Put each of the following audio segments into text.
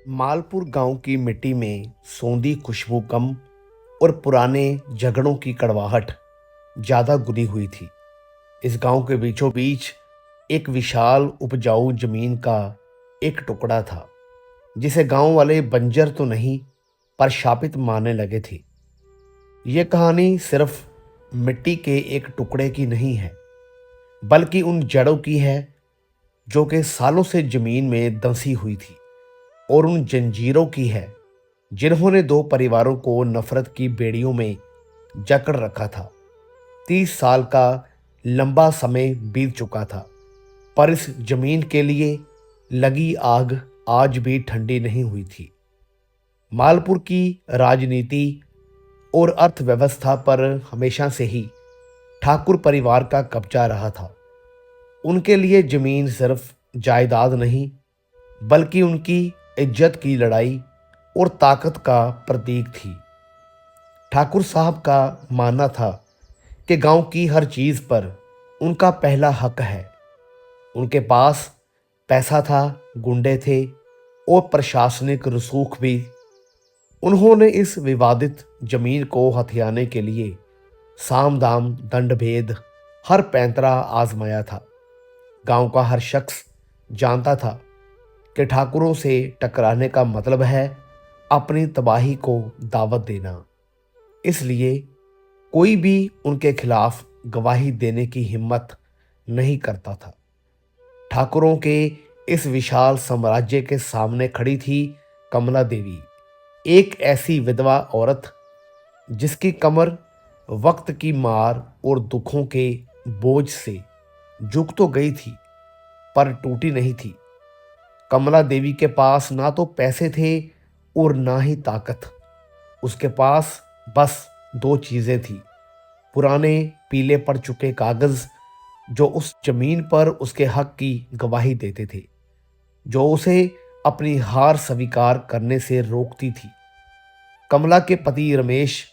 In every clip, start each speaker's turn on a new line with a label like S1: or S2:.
S1: मालपुर गांव की मिट्टी में सौंधी खुशबू कम और पुराने झगड़ों की कड़वाहट ज्यादा गुनी हुई थी। इस गांव के बीचों बीच एक विशाल उपजाऊ जमीन का एक टुकड़ा था, जिसे गांव वाले बंजर तो नहीं पर शापित मानने लगे थे। यह कहानी सिर्फ मिट्टी के एक टुकड़े की नहीं है, बल्कि उन जड़ों की है जो कि सालों से जमीन में दंसी हुई थी, और उन जंजीरों की है जिन्होंने दो परिवारों को नफरत की बेड़ियों में जकड़ रखा था। 30 साल का लंबा समय बीत चुका था, पर इस जमीन के लिए लगी आग आज भी ठंडी नहीं हुई थी। मालपुर की राजनीति और अर्थव्यवस्था पर हमेशा से ही ठाकुर परिवार का कब्जा रहा था। उनके लिए जमीन सिर्फ जायदाद नहीं, बल्कि उनकी इज्जत की लड़ाई और ताकत का प्रतीक थी। ठाकुर साहब का मानना था कि गांव की हर चीज पर उनका पहला हक है। उनके पास पैसा था, गुंडे थे और प्रशासनिक रसूख भी। उन्होंने इस विवादित जमीन को हथियाने के लिए साम दाम दंड भेद हर पैंतरा आजमाया था। गांव का हर शख्स जानता था कि ठाकुरों से टकराने का मतलब है अपनी तबाही को दावत देना। इसलिए कोई भी उनके खिलाफ गवाही देने की हिम्मत नहीं करता था। ठाकुरों के इस विशाल साम्राज्य के सामने खड़ी थी कमला देवी, एक ऐसी विधवा औरत जिसकी कमर वक्त की मार और दुखों के बोझ से झुक तो गई थी, पर टूटी नहीं थी। कमला देवी के पास ना तो पैसे थे और ना ही ताकत। उसके पास बस दो चीजें थी: पुराने पीले पड़ चुके कागज जो उस जमीन पर उसके हक की गवाही देते थे, जो उसे अपनी हार स्वीकार करने से रोकती थी। कमला के पति रमेश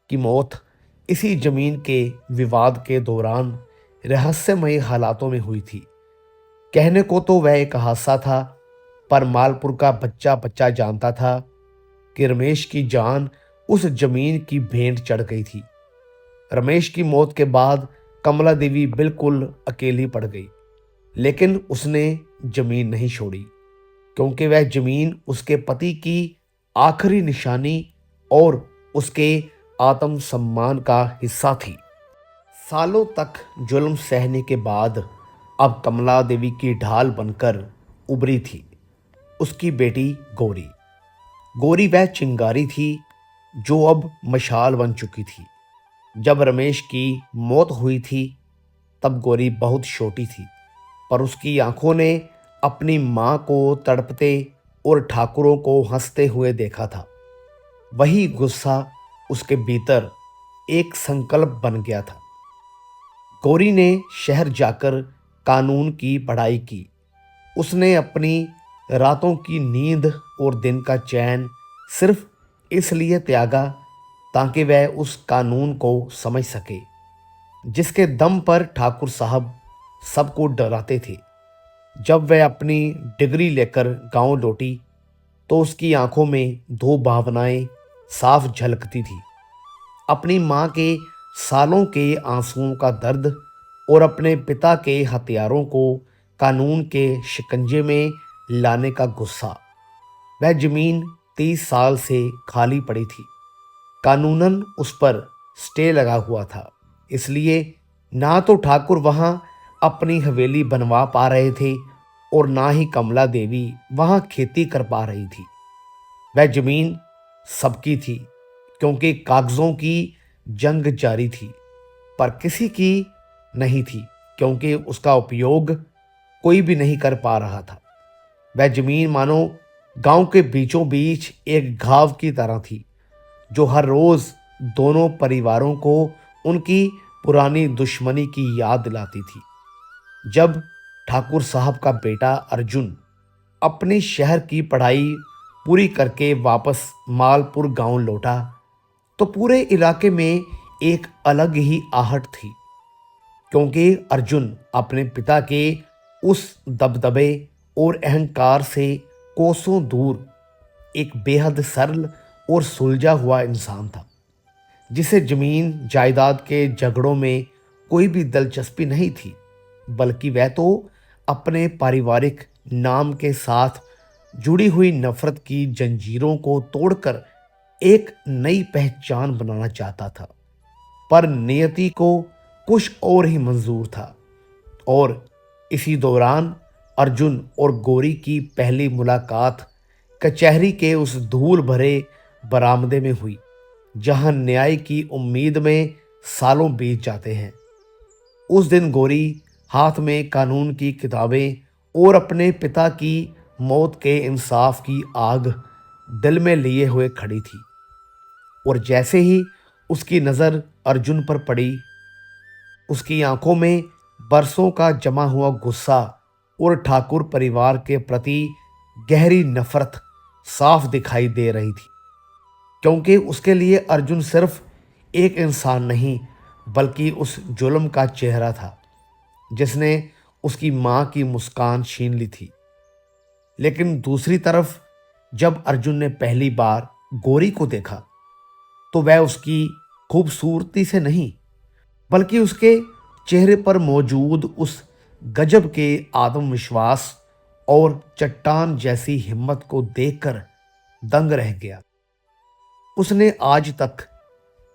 S1: की मौत इसी जमीन के विवाद के दौरान रहस्यमय हालातों में हुई थी। कहने को तो वह एक हादसा था, पर मालपुर का बच्चा बच्चा जानता था कि रमेश की जान उस जमीन की भेंट चढ़ गई थी। रमेश की मौत के बाद कमला देवी बिल्कुल अकेली पड़ गई, लेकिन उसने जमीन नहीं छोड़ी, क्योंकि वह जमीन उसके पति की आखिरी निशानी और उसके आत्मसम्मान का हिस्सा थी। सालों तक जुल्म सहने के बाद अब कमला देवी की ढाल बनकर उभरी थी उसकी बेटी गौरी। गौरी वह चिंगारी थी जो अब मशाल बन चुकी थी। जब रमेश की मौत हुई थी तब गौरी बहुत छोटी थी, पर उसकी आंखों ने अपनी मां को तड़पते और ठाकुरों को हंसते हुए देखा था। वही गुस्सा उसके भीतर एक संकल्प बन गया था। गौरी ने शहर जाकर कानून की पढ़ाई की। उसने अपनी रातों की नींद और दिन का चैन सिर्फ इसलिए त्यागा ताकि वह उस कानून को समझ सके जिसके दम पर ठाकुर साहब सबको डराते थे। जब वह अपनी डिग्री लेकर गांव लौटी तो उसकी आंखों में दो भावनाएं साफ झलकती थी: अपनी मां के सालों के आंसुओं का दर्द और अपने पिता के हथियारों को कानून के शिकंजे में लाने का गुस्सा। वह जमीन 30 साल से खाली पड़ी थी। कानूनन उस पर स्टे लगा हुआ था, इसलिए ना तो ठाकुर वहां अपनी हवेली बनवा पा रहे थे और ना ही कमला देवी वहां खेती कर पा रही थी। वह जमीन सबकी थी क्योंकि कागजों की जंग जारी थी, पर किसी की नहीं थी क्योंकि उसका उपयोग कोई भी नहीं कर पा रहा था। वह जमीन मानो गांव के बीचों बीच एक घाव की तरह थी, जो हर रोज दोनों परिवारों को उनकी पुरानी दुश्मनी की याद दिलाती थी। जब ठाकुर साहब का बेटा अर्जुन अपनी शहर की पढ़ाई पूरी करके वापस मालपुर गांव लौटा तो पूरे इलाके में एक अलग ही आहट थी, क्योंकि अर्जुन अपने पिता के उस दबदबे और अहंकार से कोसों दूर एक बेहद सरल और सुलझा हुआ इंसान था, जिसे जमीन जायदाद के झगड़ों में कोई भी दिलचस्पी नहीं थी, बल्कि वह तो अपने पारिवारिक नाम के साथ जुड़ी हुई नफरत की जंजीरों को तोड़कर एक नई पहचान बनाना चाहता था। पर नियति को कुछ और ही मंजूर था, और इसी दौरान अर्जुन और गौरी की पहली मुलाकात कचहरी के उस धूल भरे बरामदे में हुई, जहां न्याय की उम्मीद में सालों बीत जाते हैं। उस दिन गौरी हाथ में कानून की किताबें और अपने पिता की मौत के इंसाफ की आग दिल में लिए हुए खड़ी थी, और जैसे ही उसकी नज़र अर्जुन पर पड़ी, उसकी आंखों में बरसों का जमा हुआ गुस्सा और ठाकुर परिवार के प्रति गहरी नफरत साफ दिखाई दे रही थी। क्योंकि उसके लिए अर्जुन सिर्फ एक इंसान नहीं, बल्कि उस जुल्म का चेहरा था जिसने उसकी मां की मुस्कान छीन ली थी। लेकिन दूसरी तरफ जब अर्जुन ने पहली बार गौरी को देखा, तो वह उसकी खूबसूरती से नहीं, बल्कि उसके चेहरे पर मौजूद उस गजब के आत्मविश्वास और चट्टान जैसी हिम्मत को देखकर दंग रह गया। उसने आज तक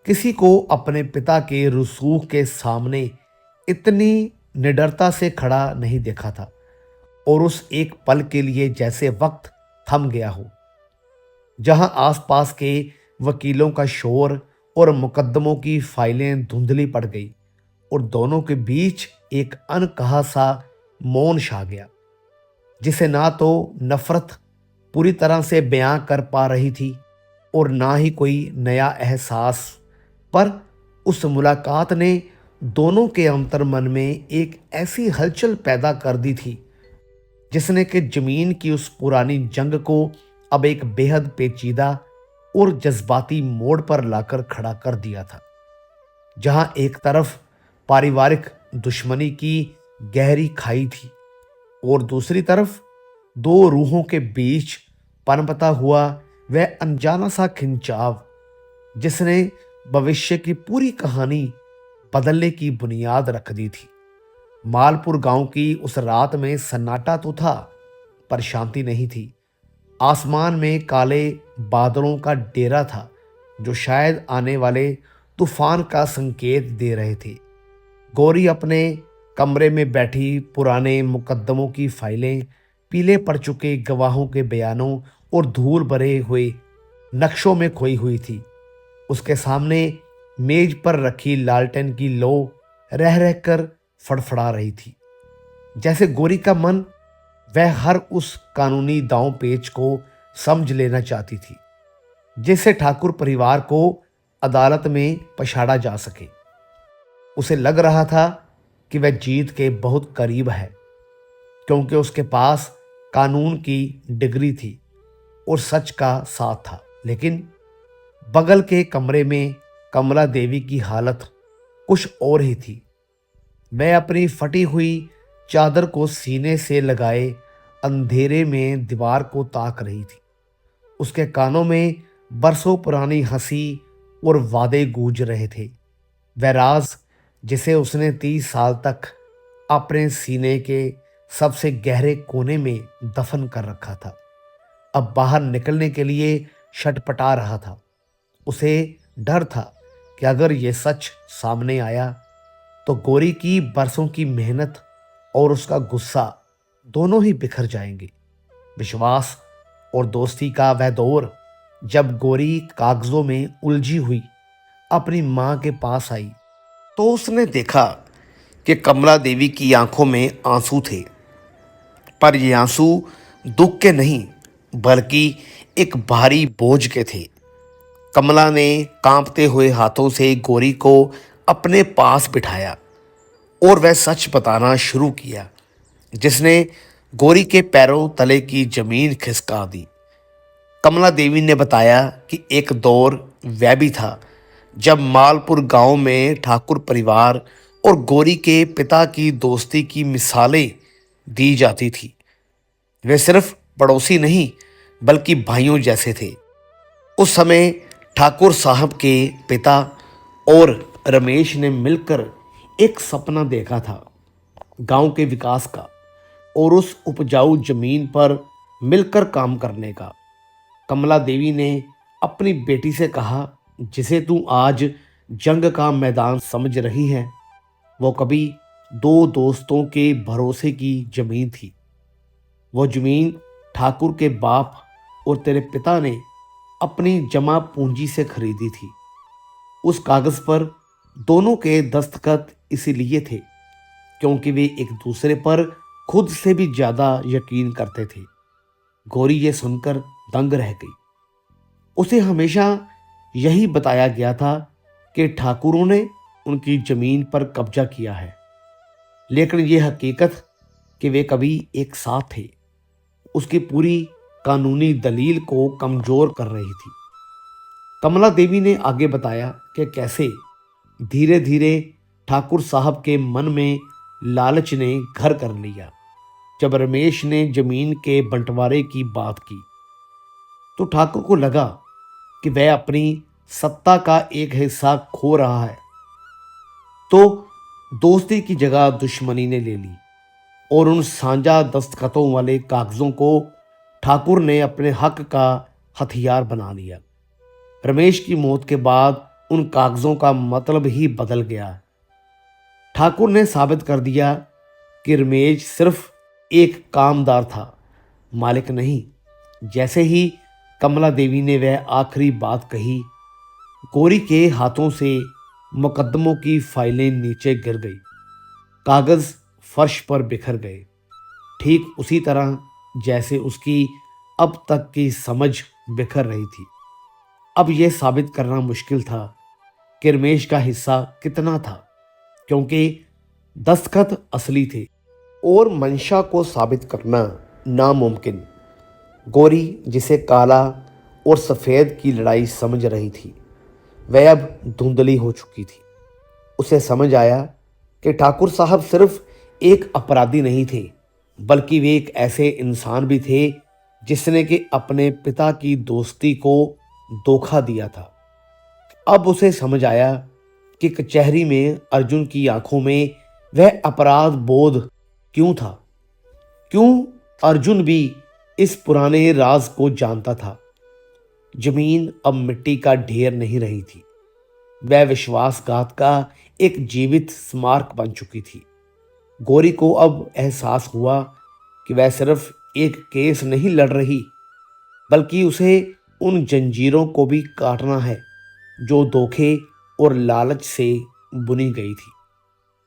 S1: किसी को अपने पिता के रसूख के सामने इतनी निडरता से खड़ा नहीं देखा था, और उस एक पल के लिए जैसे वक्त थम गया हो, जहां आसपास के वकीलों का शोर और मुकद्दमों की फाइलें धुंधली पड़ गई, और दोनों के बीच एक अनकहा सा मौन छा गया, जिसे ना तो नफरत पूरी तरह से बयां कर पा रही थी और ना ही कोई नया एहसास। पर उस मुलाकात ने दोनों के अंतर्मन में एक ऐसी हलचल पैदा कर दी थी, जिसने कि जमीन की उस पुरानी जंग को अब एक बेहद पेचीदा और जज्बाती मोड़ पर लाकर खड़ा कर दिया था, जहां एक तरफ पारिवारिक दुश्मनी की गहरी खाई थी, और दूसरी तरफ दो रूहों के बीच पनपता हुआ वह अनजाना सा खिंचाव, जिसने भविष्य की पूरी कहानी बदलने की बुनियाद रख दी थी। मालपुर गांव की उस रात में सन्नाटा तो था, पर शांति नहीं थी। आसमान में काले बादलों का डेरा था, जो शायद आने वाले तूफान का संकेत दे रहे थे। गौरी अपने कमरे में बैठी पुराने मुकद्दमों की फाइलें, पीले पड़ चुके गवाहों के बयानों और धूल भरे हुए नक्शों में खोई हुई थी। उसके सामने मेज पर रखी लालटेन की लो रह रहकर फड़फड़ा रही थी, जैसे गौरी का मन वह हर उस कानूनी दांव पेच को समझ लेना चाहती थी, जिससे ठाकुर परिवार को अदालत में पछाड़ा जा सके। उसे लग रहा था कि वह जीत के बहुत करीब है, क्योंकि उसके पास कानून की डिग्री थी और सच का साथ था। लेकिन बगल के कमरे में कमला देवी की हालत कुछ और ही थी। वह अपनी फटी हुई चादर को सीने से लगाए अंधेरे में दीवार को ताक रही थी। उसके कानों में बरसों पुरानी हंसी और वादे गूंज रहे थे। वह राज जिसे उसने 30 साल तक अपने सीने के सबसे गहरे कोने में दफन कर रखा था, अब बाहर निकलने के लिए छटपटा रहा था। उसे डर था कि अगर ये सच सामने आया तो गौरी की बरसों की मेहनत और उसका गुस्सा दोनों ही बिखर जाएंगे। विश्वास और दोस्ती का वह दौर जब गौरी कागजों में उलझी हुई अपनी मां के पास आई, तो उसने देखा कि कमला देवी की आंखों में आंसू थे, पर ये आंसू दुख के नहीं, बल्कि एक भारी बोझ के थे। कमला ने कांपते हुए हाथों से गौरी को अपने पास बिठाया और वह सच बताना शुरू किया, जिसने गौरी के पैरों तले की जमीन खिसका दी। कमला देवी ने बताया कि एक दौर वह भी था जब मालपुर गांव में ठाकुर परिवार और गौरी के पिता की दोस्ती की मिसालें दी जाती थी। वे सिर्फ पड़ोसी नहीं, बल्कि भाइयों जैसे थे। उस समय ठाकुर साहब के पिता और रमेश ने मिलकर एक सपना देखा था, गांव के विकास का और उस उपजाऊ जमीन पर मिलकर काम करने का। कमला देवी ने अपनी बेटी से कहा, जिसे तू आज जंग का मैदान समझ रही है, वो कभी दो दोस्तों के भरोसे की जमीन थी। वो जमीन ठाकुर के बाप और तेरे पिता ने अपनी जमा पूंजी से खरीदी थी। उस कागज पर दोनों के दस्तखत इसीलिए थे क्योंकि वे एक दूसरे पर खुद से भी ज्यादा यकीन करते थे। गौरी ये सुनकर दंग रह गई। उसे हमेशा यही बताया गया था कि ठाकुरों ने उनकी जमीन पर कब्जा किया है, लेकिन ये हकीकत कि वे कभी एक साथ थे उसकी पूरी कानूनी दलील को कमजोर कर रही थी। कमला देवी ने आगे बताया कि कैसे धीरे धीरे ठाकुर साहब के मन में लालच ने घर कर लिया। जब रमेश ने जमीन के बंटवारे की बात की तो ठाकुर को लगा कि वह अपनी सत्ता का एक हिस्सा खो रहा है, तो दोस्ती की जगह दुश्मनी ने ले ली और उन साझा दस्तखतों वाले कागजों को ठाकुर ने अपने हक का हथियार बना लिया। रमेश की मौत के बाद उन कागजों का मतलब ही बदल गया। ठाकुर ने साबित कर दिया कि रमेश सिर्फ एक कामदार था, मालिक नहीं। जैसे ही कमला देवी ने वह आखिरी बात कही, गौरी के हाथों से मुकदमों की फाइलें नीचे गिर गई, कागज फर्श पर बिखर गए, ठीक उसी तरह जैसे उसकी अब तक की समझ बिखर रही थी। अब यह साबित करना मुश्किल था कि रमेश का हिस्सा कितना था, क्योंकि दस्तखत असली थे और मंशा को साबित करना नामुमकिन। गौरी, जिसे काला और सफ़ेद की लड़ाई समझ रही थी, वह अब धुंधली हो चुकी थी। उसे समझ आया कि ठाकुर साहब सिर्फ एक अपराधी नहीं थे, बल्कि वे एक ऐसे इंसान भी थे जिसने कि अपने पिता की दोस्ती को धोखा दिया था। अब उसे समझ आया कि कचहरी में अर्जुन की आंखों में वह अपराध बोध क्यों था, क्यों अर्जुन भी इस पुराने राज को जानता था। जमीन अब मिट्टी का ढेर नहीं रही थी, वह विश्वासघात का एक जीवित स्मारक बन चुकी थी। गौरी को अब एहसास हुआ कि वह सिर्फ एक केस नहीं लड़ रही, बल्कि उसे उन जंजीरों को भी काटना है जो धोखे और लालच से बुनी गई थी।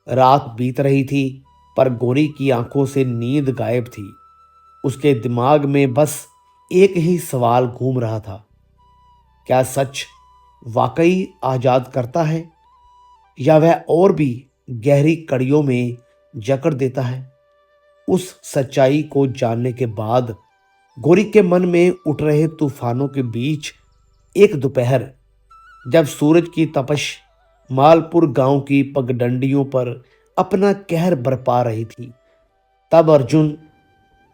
S1: रात बीत रही थी, पर गौरी की आंखों से नींद गायब थी। उसके दिमाग में बस एक ही सवाल घूम रहा था, क्या सच वाकई आजाद करता है, या वह और भी गहरी कड़ियों में जकड़ देता है। उस सच्चाई को जानने के बाद गौरी के मन में उठ रहे तूफानों के बीच एक दोपहर, जब सूरज की तपश मालपुर गांव की पगडंडियों पर अपना कहर बरपा रही थी, तब अर्जुन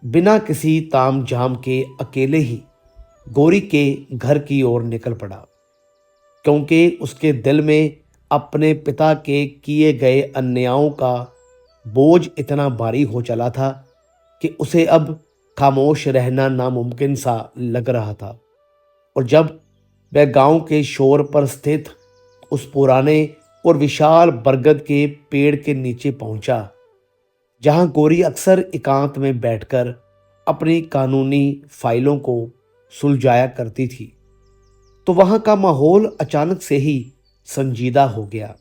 S1: बिना किसी ताम झाम के अकेले ही गौरी के घर की ओर निकल पड़ा, क्योंकि उसके दिल में अपने पिता के किए गए अन्यायों का बोझ इतना भारी हो चला था कि उसे अब खामोश रहना नामुमकिन सा लग रहा था। और जब वह गांव के शोर पर स्थित उस पुराने और विशाल बरगद के पेड़ के नीचे पहुंचा, जहां गौरी अक्सर एकांत में बैठकर अपनी कानूनी फाइलों को सुलझाया करती थी, तो वहां का माहौल अचानक से ही संजीदा हो गया।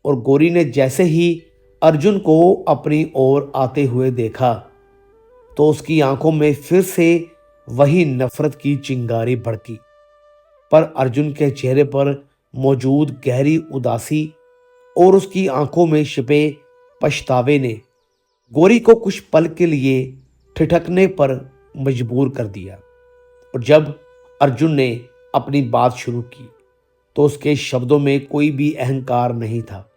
S1: और गौरी ने जैसे ही अर्जुन को अपनी ओर आते हुए देखा, तो उसकी आंखों में फिर से वही नफरत की चिंगारी भड़की। पर अर्जुन के चेहरे पर मौजूद गहरी उदासी और उसकी आंखों में छिपे पछतावे ने गौरी को कुछ पल के लिए ठिठकने पर मजबूर कर दिया। और जब अर्जुन ने अपनी बात शुरू की, तो उसके शब्दों में कोई भी अहंकार नहीं था,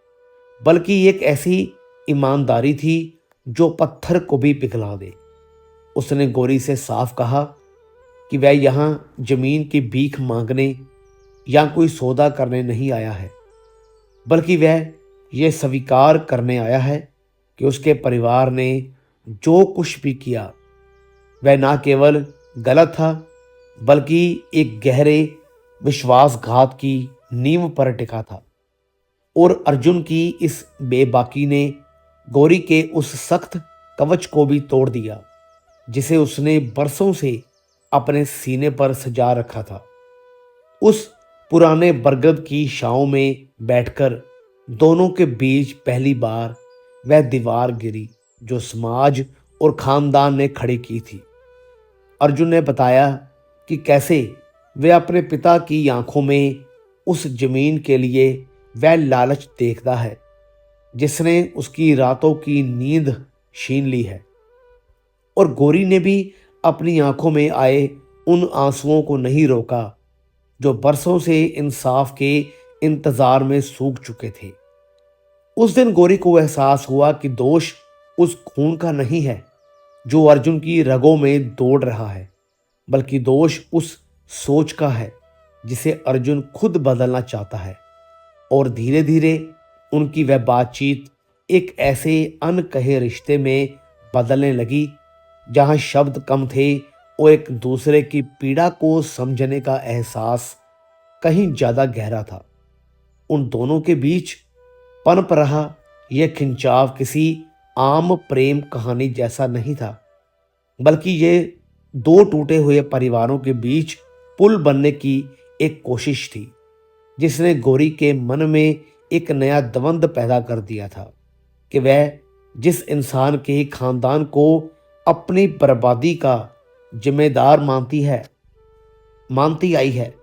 S1: बल्कि एक ऐसी ईमानदारी थी जो पत्थर को भी पिघला दे। उसने गौरी से साफ कहा, कि वह यहाँ जमीन की भीख मांगने या कोई सौदा करने नहीं आया है, बल्कि वह यह स्वीकार करने आया है कि उसके परिवार ने जो कुछ भी किया वह न केवल गलत था, बल्कि एक गहरे विश्वासघात की नींव पर टिका था। और अर्जुन की इस बेबाकी ने गौरी के उस सख्त कवच को भी तोड़ दिया जिसे उसने बरसों से अपने सीने पर सजा रखा था। उस पुराने बरगद की छांव में बैठकर दोनों के बीच पहली बार वह दीवार गिरी जो समाज और खानदान ने खड़ी की थी। अर्जुन ने बताया कि कैसे वे अपने पिता की आंखों में उस जमीन के लिए वह लालच देखता है जिसने उसकी रातों की नींद छीन ली है। और गौरी ने भी अपनी आंखों में आए उन आंसुओं को नहीं रोका जो बरसों से इंसाफ के इंतजार में सूख चुके थे। उस दिन गौरी को एहसास हुआ कि दोष उस खून का नहीं है जो अर्जुन की रगों में दौड़ रहा है, बल्कि दोष उस सोच का है जिसे अर्जुन खुद बदलना चाहता है। और धीरे धीरे उनकी वह बातचीत एक ऐसे अनकहे रिश्ते में बदलने लगी जहां शब्द कम थे और एक दूसरे की पीड़ा को समझने का एहसास कहीं ज्यादा गहरा था। उन दोनों के बीच पनप रहा यह खिंचाव किसी आम प्रेम कहानी जैसा नहीं था, बल्कि ये दो टूटे हुए परिवारों के बीच पुल बनने की एक कोशिश थी जिसने गौरी के मन में एक नया द्वंद्व पैदा कर दिया था कि वह जिस इंसान के खानदान को अपनी बर्बादी का जिम्मेदार मानती आई है,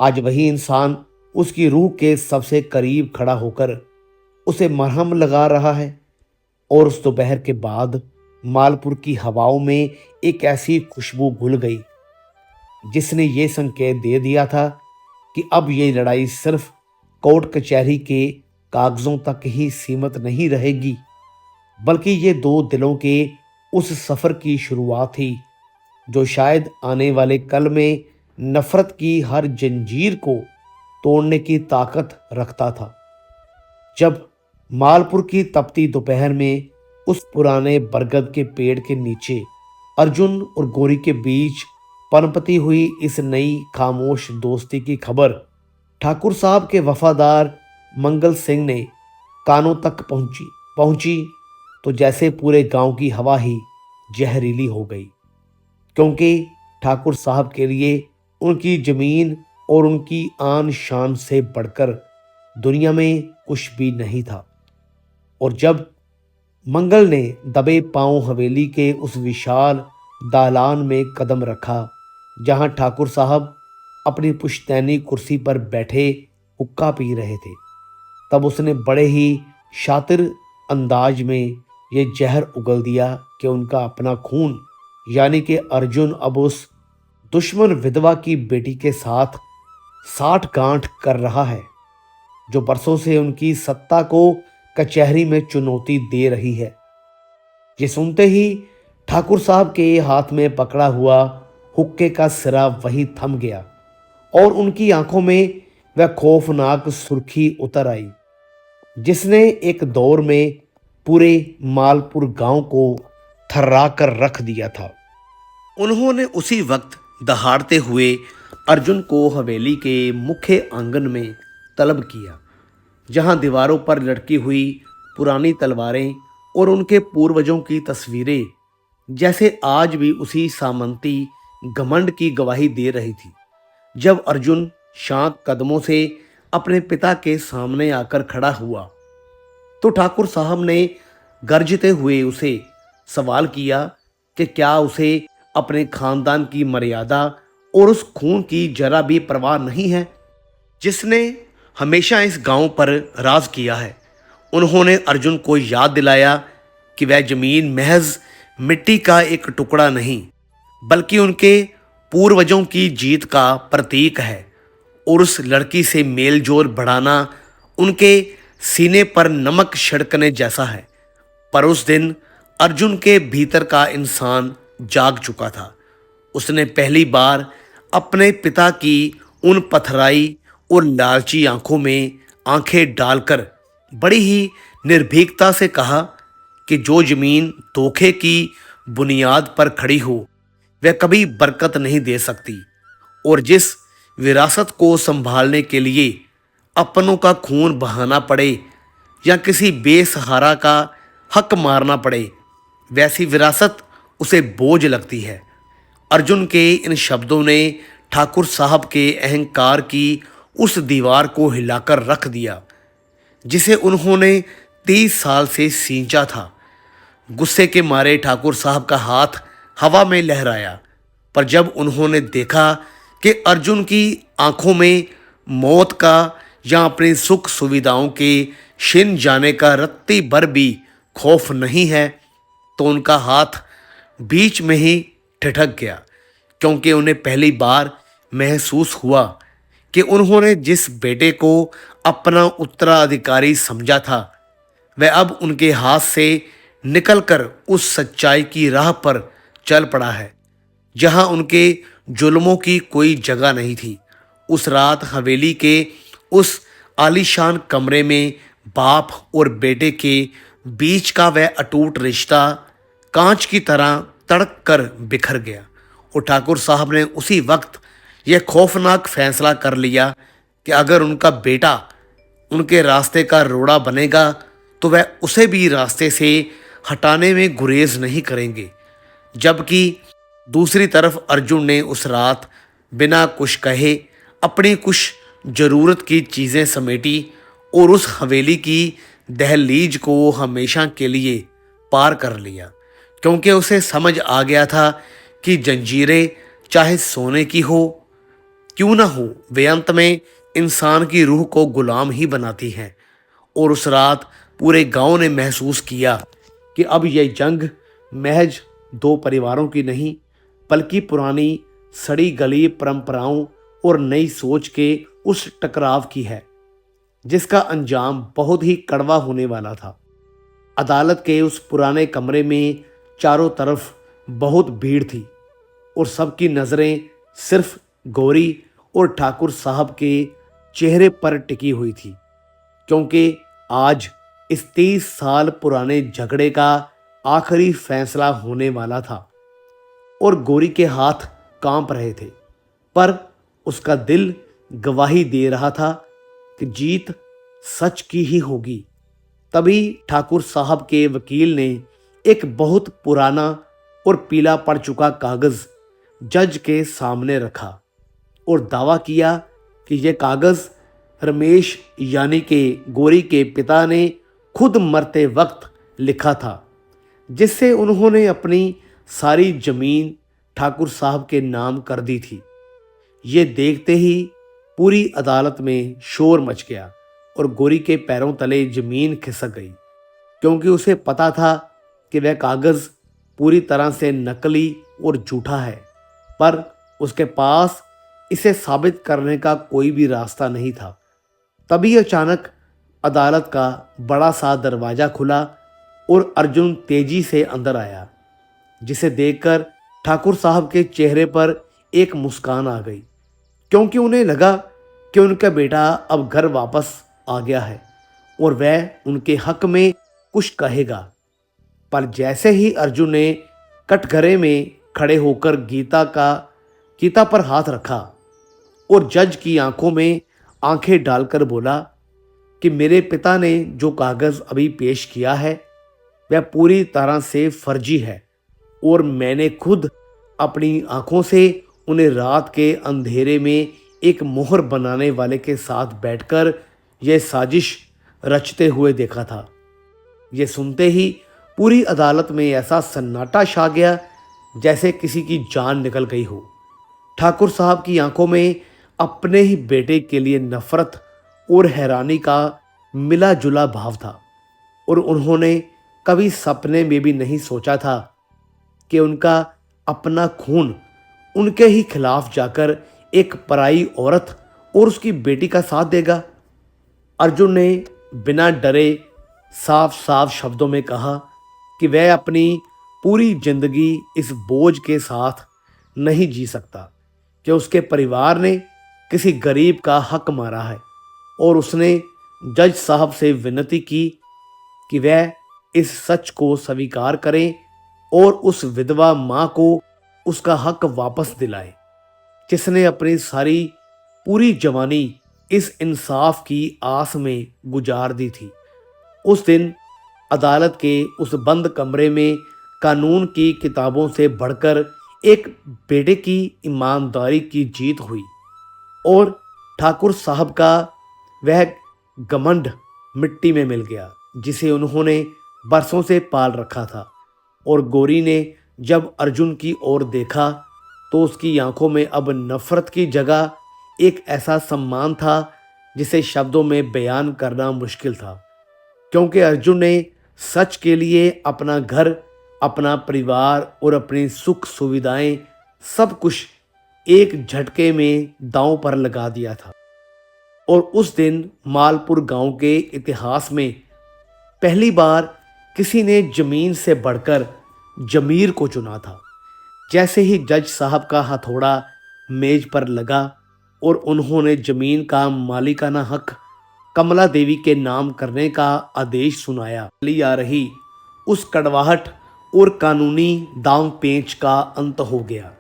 S1: आज वही इंसान उसकी रूह के सबसे करीब खड़ा होकर उसे मरहम लगा रहा है। और उस दोपहर के बाद मालपुर की हवाओं में एक ऐसी खुशबू घुल गई जिसने ये संकेत दे दिया था कि अब ये लड़ाई सिर्फ कोर्ट कचहरी के कागजों तक ही सीमित नहीं रहेगी, बल्कि ये दो दिलों के उस सफर की शुरुआत थी जो शायद आने वाले कल में नफरत की हर जंजीर को तोड़ने की ताकत रखता था। जब मालपुर की तपती दोपहर में उस पुराने बरगद के पेड़ के नीचे अर्जुन और गौरी के बीच पनपती हुई इस नई खामोश दोस्ती की खबर ठाकुर साहब के वफादार मंगल सिंह ने कानों तक पहुंची तो जैसे पूरे गांव की हवा ही जहरीली हो गई, क्योंकि ठाकुर साहब के लिए उनकी जमीन और उनकी आन शान से बढ़कर दुनिया में कुछ भी नहीं था। और जब मंगल ने दबे पांव हवेली के उस विशाल दालान में कदम रखा जहां ठाकुर साहब अपनी पुश्तैनी कुर्सी पर बैठे हुक्का पी रहे थे, तब उसने बड़े ही शातिर अंदाज में ये जहर उगल दिया कि उनका अपना खून यानी कि अर्जुन अब उस दुश्मन विधवा की बेटी के साथ साठ गांठ कर रहा है जो बरसों से उनकी सत्ता को कचहरी में चुनौती दे रही है। ये सुनते ही ठाकुर साहब के हाथ में पकड़ा हुआ हुक्के का सिरा वही थम गया और उनकी आंखों में वह खौफनाक सुर्खी उतर आई जिसने एक दौर में पूरे मालपुर गांव को थर्रा कर रख दिया था। उन्होंने उसी वक्त दहाड़ते हुए अर्जुन को हवेली के मुख्य आंगन में तलब किया जहां दीवारों पर लटकी हुई पुरानी तलवारें और उनके पूर्वजों की तस्वीरें जैसे आज भी उसी सामंती घमंड की गवाही दे रही थी। जब अर्जुन शांत कदमों से अपने पिता के सामने आकर खड़ा हुआ तो ठाकुर साहब ने गरजते हुए उसे सवाल किया कि क्या उसे अपने खानदान की मर्यादा और उस खून की जरा भी परवाह नहीं है जिसने हमेशा इस गांव पर राज किया है। उन्होंने अर्जुन को याद दिलाया कि वह जमीन महज मिट्टी का एक टुकड़ा नहीं बल्कि उनके पूर्वजों की जीत का प्रतीक है और उस लड़की से मेल जोल बढ़ाना उनके सीने पर नमक छिड़कने जैसा है। पर उस दिन अर्जुन के भीतर का इंसान जाग चुका था। उसने पहली बार अपने पिता की उन पथराई और लालची आंखों में आंखें डालकर बड़ी ही निर्भीकता से कहा कि जो जमीन धोखे की बुनियाद पर खड़ी हो वह कभी बरकत नहीं दे सकती, और जिस विरासत को संभालने के लिए अपनों का खून बहाना पड़े या किसी बेसहारा का हक मारना पड़े, वैसी विरासत उसे बोझ लगती है। अर्जुन के इन शब्दों ने ठाकुर साहब के अहंकार की उस दीवार को हिलाकर रख दिया जिसे उन्होंने 30 साल से सींचा था। गुस्से के मारे ठाकुर साहब का हाथ हवा में लहराया, पर जब उन्होंने देखा कि अर्जुन की आंखों में मौत का या अपनी सुख सुविधाओं के छिन जाने का रत्ती भर भी खौफ नहीं है, तो उनका हाथ बीच में ही ठिठक गया, क्योंकि उन्हें पहली बार महसूस हुआ कि उन्होंने जिस बेटे को अपना उत्तराधिकारी समझा था वह अब उनके हाथ से निकलकर उस सच्चाई की राह पर चल पड़ा है जहां उनके जुल्मों की कोई जगह नहीं थी। उस रात हवेली के उस आलीशान कमरे में बाप और बेटे के बीच का वह अटूट रिश्ता कांच की तरह तड़क कर बिखर गया, और ठाकुर साहब ने उसी वक्त यह खौफनाक फैसला कर लिया कि अगर उनका बेटा उनके रास्ते का रोड़ा बनेगा तो वह उसे भी रास्ते से हटाने में गुरेज नहीं करेंगे। जबकि दूसरी तरफ अर्जुन ने उस रात बिना कुछ कहे अपनी कुछ ज़रूरत की चीज़ें समेटी और उस हवेली की दहलीज को हमेशा के लिए पार कर लिया, क्योंकि उसे समझ आ गया था कि जंजीरें चाहे सोने की हो क्यों ना हो, वे अंत में इंसान की रूह को गुलाम ही बनाती हैं। और उस रात पूरे गांव ने महसूस किया कि अब यह जंग महज दो परिवारों की नहीं, बल्कि पुरानी सड़ी गली परंपराओं और नई सोच के उस टकराव की है, जिसका अंजाम बहुत ही कड़वा होने वाला था। अदालत के उस पुराने कमरे में चारों तरफ बहुत भीड़ थी, और सबकी नज़रें सिर्फ गौरी और ठाकुर साहब के चेहरे पर टिकी हुई थी, क्योंकि आज इस 30 साल पुराने झगड़े का आखिरी फैसला होने वाला था। और गौरी के हाथ कांप रहे थे, पर उसका दिल गवाही दे रहा था कि जीत सच की ही होगी। तभी ठाकुर साहब के वकील ने एक बहुत पुराना और पीला पड़ चुका कागज जज के सामने रखा और दावा किया कि यह कागज रमेश यानी कि गौरी के पिता ने खुद मरते वक्त लिखा था, जिससे उन्होंने अपनी सारी जमीन ठाकुर साहब के नाम कर दी थी। ये देखते ही पूरी अदालत में शोर मच गया और गौरी के पैरों तले जमीन खिसक गई, क्योंकि उसे पता था कि वह कागज पूरी तरह से नकली और झूठा है, पर उसके पास इसे साबित करने का कोई भी रास्ता नहीं था। तभी अचानक अदालत का बड़ा सा दरवाज़ा खुला और अर्जुन तेजी से अंदर आया, जिसे देखकर ठाकुर साहब के चेहरे पर एक मुस्कान आ गई, क्योंकि उन्हें लगा कि उनका बेटा अब घर वापस आ गया है और वह उनके हक में कुछ कहेगा। पर जैसे ही अर्जुन ने कटघरे में खड़े होकर गीता पर हाथ रखा और जज की आंखों में आंखें डालकर बोला कि मेरे पिता ने जो कागज़ अभी पेश किया है वह पूरी तरह से फर्जी है, और मैंने खुद अपनी आंखों से उन्हें रात के अंधेरे में एक मोहर बनाने वाले के साथ बैठकर यह साजिश रचते हुए देखा था। ये सुनते ही पूरी अदालत में ऐसा सन्नाटा छा गया जैसे किसी की जान निकल गई हो। ठाकुर साहब की आंखों में अपने ही बेटे के लिए नफरत और हैरानी का मिला जुला भाव था, और उन्होंने कभी सपने में भी नहीं सोचा था कि उनका अपना खून उनके ही खिलाफ जाकर एक पराई औरत और उसकी बेटी का साथ देगा। अर्जुन ने बिना डरे साफ साफ शब्दों में कहा कि वह अपनी पूरी जिंदगी इस बोझ के साथ नहीं जी सकता कि उसके परिवार ने किसी गरीब का हक मारा है, और उसने जज साहब से विनती की कि वह इस सच को स्वीकार करें और उस विधवा मां को उसका हक वापस दिलाए, जिसने अपनी सारी पूरी जवानी इस इंसाफ की आस में गुजार दी थी। उस दिन अदालत के उस बंद कमरे में कानून की किताबों से बढ़कर एक बेटे की ईमानदारी की जीत हुई, और ठाकुर साहब का वह घमंड मिट्टी में मिल गया जिसे उन्होंने बरसों से पाल रखा था। और गौरी ने जब अर्जुन की ओर देखा तो उसकी आंखों में अब नफरत की जगह एक ऐसा सम्मान था जिसे शब्दों में बयान करना मुश्किल था, क्योंकि अर्जुन ने सच के लिए अपना घर, अपना परिवार और अपनी सुख सुविधाएं सब कुछ एक झटके में दांव पर लगा दिया था। और उस दिन मालपुर गांव के इतिहास में पहली बार किसी ने जमीन से बढ़कर जमीर को चुना था। जैसे ही जज साहब का हथौड़ा मेज पर लगा और उन्होंने जमीन का मालिकाना हक कमला देवी के नाम करने का आदेश सुनाया, ली आ रही उस कड़वाहट और कानूनी दांव पेंच का अंत हो गया।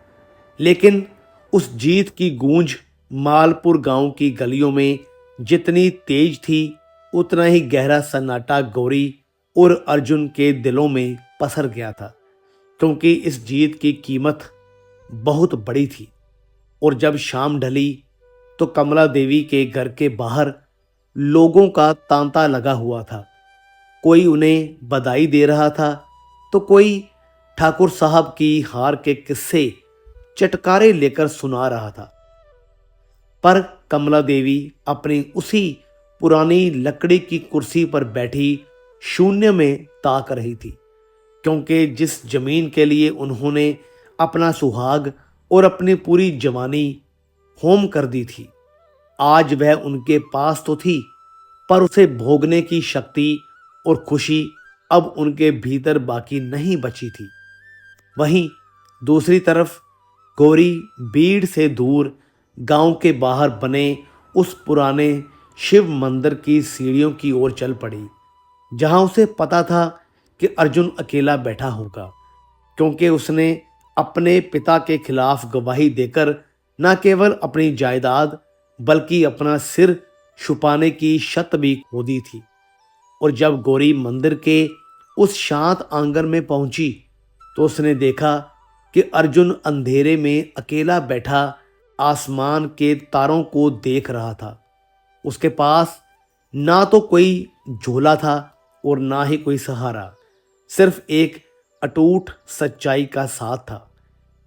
S1: लेकिन उस जीत की गूंज मालपुर गांव की गलियों में जितनी तेज थी, उतना ही गहरा सन्नाटा गौरी और अर्जुन के दिलों में पसर गया था, क्योंकि इस जीत की कीमत बहुत बड़ी थी। और जब शाम ढली तो कमला देवी के घर के बाहर लोगों का तांता लगा हुआ था। कोई उन्हें बधाई दे रहा था तो कोई ठाकुर साहब की हार के किस्से चटकारे लेकर सुना रहा था। पर कमला देवी अपनी उसी पुरानी लकड़ी की कुर्सी पर बैठी शून्य में ताक रही थी, क्योंकि जिस जमीन के लिए उन्होंने अपना सुहाग और अपनी पूरी जवानी होम कर दी थी, आज वह उनके पास तो थी, पर उसे भोगने की शक्ति और खुशी अब उनके भीतर बाकी नहीं बची थी। वहीं दूसरी तरफ गौरी भीड़ से दूर गांव के बाहर बने उस पुराने शिव मंदिर की सीढ़ियों की ओर चल पड़ी, जहां उसे पता था कि अर्जुन अकेला बैठा होगा, क्योंकि उसने अपने पिता के खिलाफ गवाही देकर न केवल अपनी जायदाद बल्कि अपना सिर छुपाने की शर्त भी खो दी थी। और जब गौरी मंदिर के उस शांत आंगन में पहुंची तो उसने देखा कि अर्जुन अंधेरे में अकेला बैठा आसमान के तारों को देख रहा था। उसके पास ना तो कोई झोला था और ना ही कोई सहारा, सिर्फ एक अटूट सच्चाई का साथ था।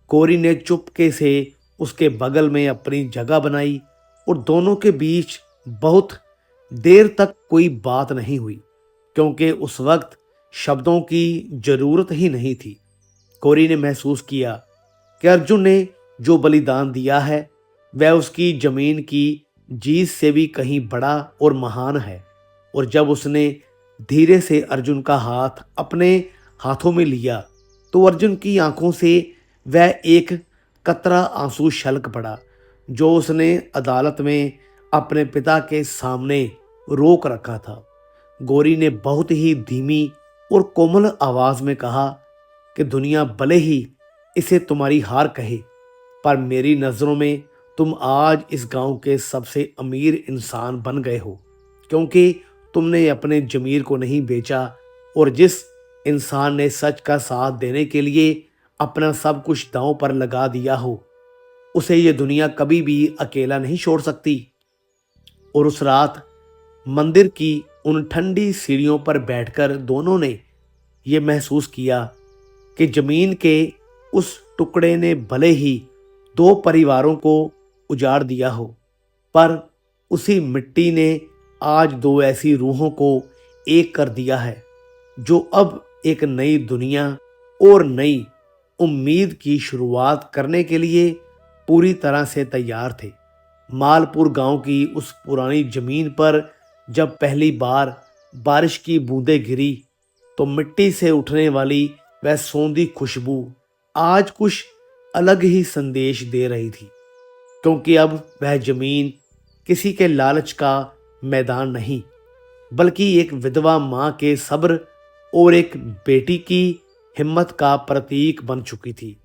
S1: गौरी ने चुपके से उसके बगल में अपनी जगह बनाई और दोनों के बीच बहुत देर तक कोई बात नहीं हुई, क्योंकि उस वक्त शब्दों की जरूरत ही नहीं थी। गौरी ने महसूस किया कि अर्जुन ने जो बलिदान दिया है वह उसकी जमीन की जीत से भी कहीं बड़ा और महान है। और जब उसने धीरे से अर्जुन का हाथ अपने हाथों में लिया तो अर्जुन की आंखों से वह एक कतरा आंसू छलक पड़ा, जो उसने अदालत में अपने पिता के सामने रोक रखा था। गौरी ने बहुत ही धीमी और कोमल आवाज में कहा कि दुनिया भले ही इसे तुम्हारी हार कहे, पर मेरी नज़रों में तुम आज इस गांव के सबसे अमीर इंसान बन गए हो, क्योंकि तुमने अपने जमीर को नहीं बेचा। और जिस इंसान ने सच का साथ देने के लिए अपना सब कुछ दांव पर लगा दिया हो, उसे ये दुनिया कभी भी अकेला नहीं छोड़ सकती। और उस रात मंदिर की उन ठंडी सीढ़ियों पर बैठकर दोनों ने ये महसूस किया कि जमीन के उस टुकड़े ने भले ही दो परिवारों को उजाड़ दिया हो, पर उसी मिट्टी ने आज दो ऐसी रूहों को एक कर दिया है, जो अब एक नई दुनिया और नई उम्मीद की शुरुआत करने के लिए पूरी तरह से तैयार थे। मालपुर गांव की उस पुरानी जमीन पर जब पहली बार बारिश की बूंदें गिरी तो मिट्टी से उठने वाली वह सौंधी खुशबू आज कुछ अलग ही संदेश दे रही थी, क्योंकि अब वह जमीन किसी के लालच का मैदान नहीं, बल्कि एक विधवा माँ के सब्र और एक बेटी की हिम्मत का प्रतीक बन चुकी थी।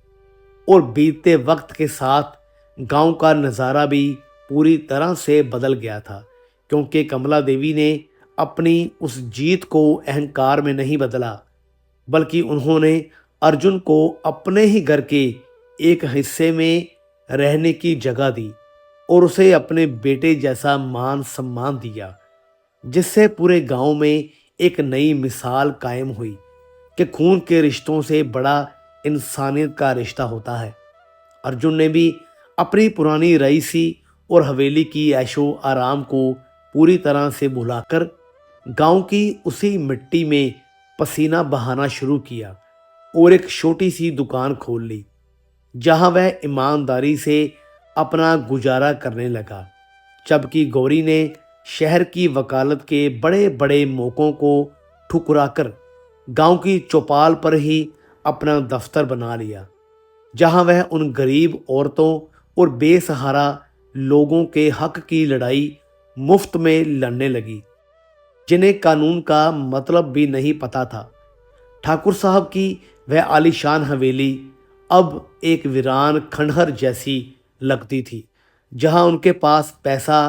S1: और बीतते वक्त के साथ गांव का नज़ारा भी पूरी तरह से बदल गया था, क्योंकि कमला देवी ने अपनी उस जीत को अहंकार में नहीं बदला, बल्कि उन्होंने अर्जुन को अपने ही घर के एक हिस्से में रहने की जगह दी और उसे अपने बेटे जैसा मान सम्मान दिया, जिससे पूरे गांव में एक नई मिसाल कायम हुई कि खून के रिश्तों से बड़ा इंसानियत का रिश्ता होता है। अर्जुन ने भी अपनी पुरानी रईसी और हवेली की ऐशो आराम को पूरी तरह से भुलाकर गांव की उसी मिट्टी में पसीना बहाना शुरू किया और एक छोटी सी दुकान खोल ली, जहां वह ईमानदारी से अपना गुजारा करने लगा। जबकि गौरी ने शहर की वकालत के बड़े बड़े मौक़ों को ठुकराकर गांव की चौपाल पर ही अपना दफ्तर बना लिया, जहां वह उन गरीब औरतों और बेसहारा लोगों के हक की लड़ाई मुफ्त में लड़ने लगी, जिन्हें कानून का मतलब भी नहीं पता था। ठाकुर साहब की वह आलीशान हवेली अब एक वीरान खंडहर जैसी लगती थी, जहां उनके पास पैसा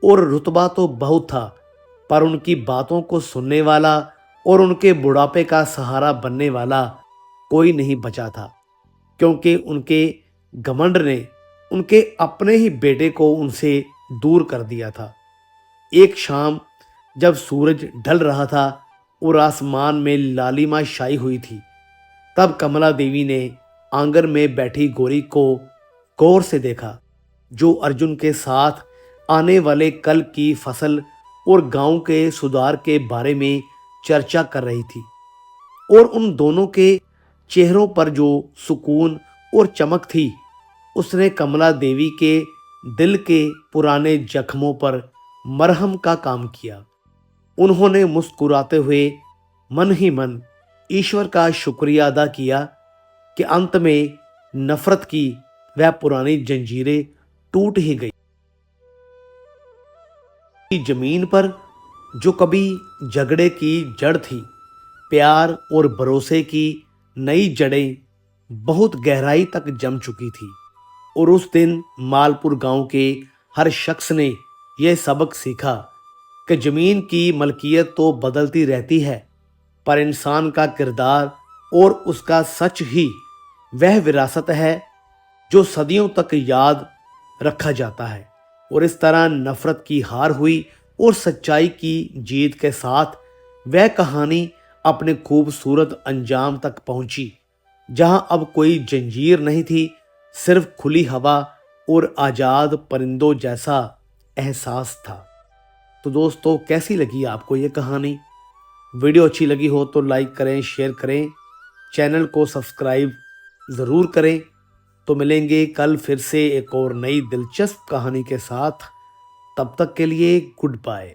S1: और रुतबा तो बहुत था, पर उनकी बातों को सुनने वाला और उनके बुढ़ापे का सहारा बनने वाला कोई नहीं बचा था, क्योंकि उनके घमंड ने उनके अपने ही बेटे को उनसे दूर कर दिया था। एक शाम जब सूरज ढल रहा था और आसमान में लालिमा छाई हुई थी, तब कमला देवी ने आंगन में बैठी गौरी को गौर से देखा, जो अर्जुन के साथ आने वाले कल की फसल और गांव के सुधार के बारे में चर्चा कर रही थी। और उन दोनों के चेहरों पर जो सुकून और चमक थी, उसने कमला देवी के दिल के पुराने जख्मों पर मरहम का काम किया। उन्होंने मुस्कुराते हुए मन ही मन ईश्वर का शुक्रिया अदा किया कि अंत में नफरत की वह पुरानी जंजीरें टूट ही गई। जमीन पर जो कभी झगड़े की जड़ थी, प्यार और भरोसे की नई जड़ें बहुत गहराई तक जम चुकी थी। और उस दिन मालपुर गांव के हर शख्स ने यह सबक सीखा कि जमीन की मलकियत तो बदलती रहती है, पर इंसान का किरदार और उसका सच ही वह विरासत है जो सदियों तक याद रखा जाता है। और इस तरह नफरत की हार हुई और सच्चाई की जीत के साथ वह कहानी अपने खूबसूरत अंजाम तक पहुंची, जहां अब कोई जंजीर नहीं थी, सिर्फ खुली हवा और आज़ाद परिंदों जैसा एहसास था। तो दोस्तों, कैसी लगी आपको ये कहानी? वीडियो अच्छी लगी हो तो लाइक करें, शेयर करें, चैनल को सब्सक्राइब ज़रूर करें। तो मिलेंगे कल फिर से एक और नई दिलचस्प कहानी के साथ। तब तक के लिए गुड बाय।